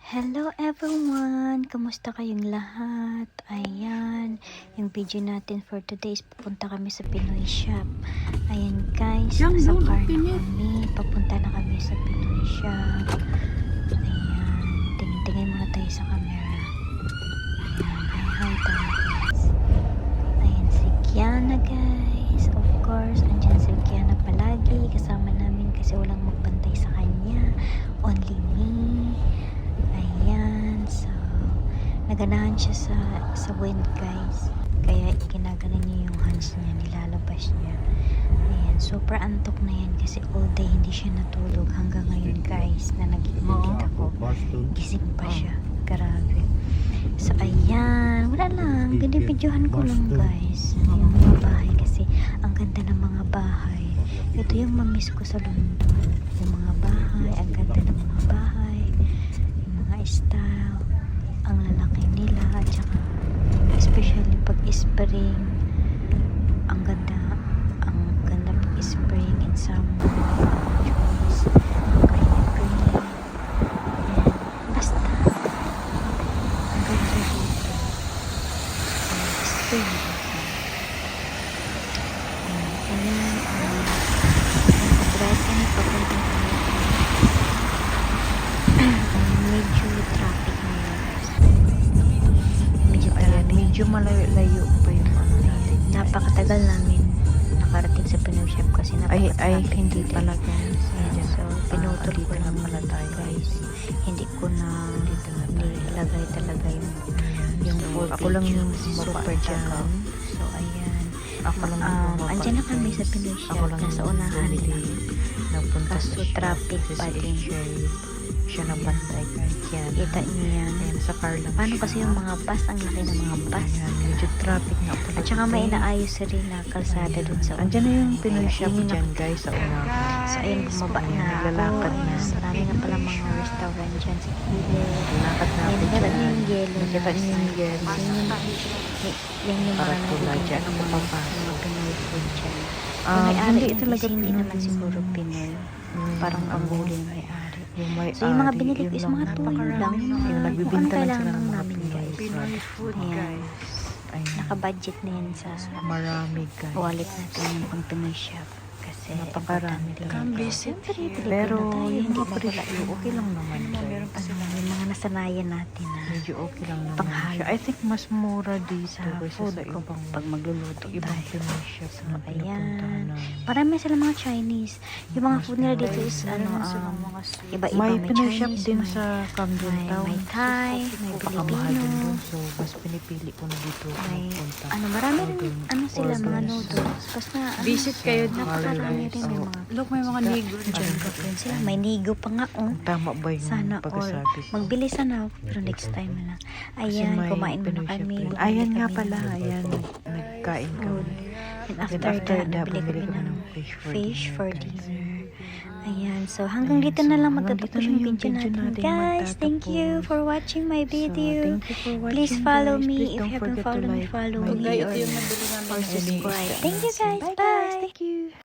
Hello everyone! Kamusta kayong lahat? Ayan, yung video natin for today is papunta kami sa Pinoy Shop. Ayan guys, nasa car na kami. Papunta na kami sa Pinoy Shop. Ayan, tingin-tingin muna tayo sa camera. Ayan, hi tayo guys. Ayan si Kiana guys. Of course, andyan si Kiana palagi. Kasama namin kasi walang magbantay sa kanya. Only me. Ayan, so naganahan siya sa wind guys, kaya ginagana niya yung hands niya, nilalabas niya. Ayan, super antok na yan kasi all day hindi siya natulog hanggang ngayon guys na nag-iinit ako, gising pa siya, grabe. So ayan, wala lang, binibidyohan ko lang guys yung mga bahay kasi ang ganda ng mga bahay. Ito yung mamiss ko sa London, yung mga bahay, ang ganda ng mga bahay, style, ang lalaki nila, at saka especially pag spring, ang ganda pag spring and summer, trees, green, basta ang ganda dito, spring ayan, drive kami papunta medyo traffic ngayon guys. Medyo malayo pa yung ano natin. Napakatagal namin nakarating sa Pinoy Shop kasi napaka-traffic. Hindi pala guys. So, pinutol ko lang pala tayo guys. Hindi ko na nilagay talaga yung full picture. Ako lang yung super dyan. So, ayan. Ako lang andyan na kami sa Pinoy Shop. Nasa unahan lang. Kaso traffic pa din. Siya na bantay guys. Yan. Kita niyo yan. Ayan, sa car lang. Paano kasi yung mga bus, ang laki ng mga bus. Ayan, medyo traffic na pala. At saka may inaayos rin na kalsada dun sa andyan na yung Pinoy Shop dyan guys sa una. So ayun, bumaba na naglalakad na. Marami na pala mga restaurant dyan sa Kile. Lakad na ako Nakita dyan. niyo yung yellow. Nakita niyo yung yellow. Yan yung Parang mga tula dyan. mga Pinoy food dyan. Hindi talaga hindi naman siguro Pinoy. Parang ang huli ng may-ari. So yung mga binili ko is mga tuyo lang. Yung nagbibinta lang sila ng mga namin guys. Pinoy food guys. Naka-budget na yan sa marami guys. wallet natin yung pang Pinoy Shop. Kasi napakarami talaga. Pero yung mga presyo, okay lang naman guys. Yung mga nasanayan natin na medyo okay lang naman panghalo. siya. I think mas mura dito sa versus food sa ko ibang pag magluluto ibang tayo. Pinoy shop na pinupuntahan Ayan. namin. Marami sila mga Chinese. Yung mga food nila dito is iba-iba. May Pinoy Chinese, shop din may- sa Camden Town. may Thai, may Napakamahal din Filipino. dun. So, mas pinipili ko na dito May pupunta. marami rin sila mga noodles. Basta Visit kayo dito. napakarami rin may mga Look, may mga nigo dyan. sila. May nigo pa nga Tama ba yung Sana all. pagkasabi ko? Magbili sana ako, pero next time na lang. Kasi Ayan, may kumain muna Pinoy shop kami. rin. bumili Ayan nga kami pala. ng Ayan, nagkain kami. food. And Then after after that, that, nabili bumili kami kami ng ng fish for guys. dinner. Ayan, so hanggang Ayan, dito na so lang hanggang magtatapos dito na yung yung video video natin. natin Guys, thank you magtatapos. for watching my So, video. thank you for watching, Please follow guys. me. Please If don't you haven't forget to followed me, like follow my me Ito or yung nabili namin. subscribe. Thank you guys. Bye Bye. guys. Thank you.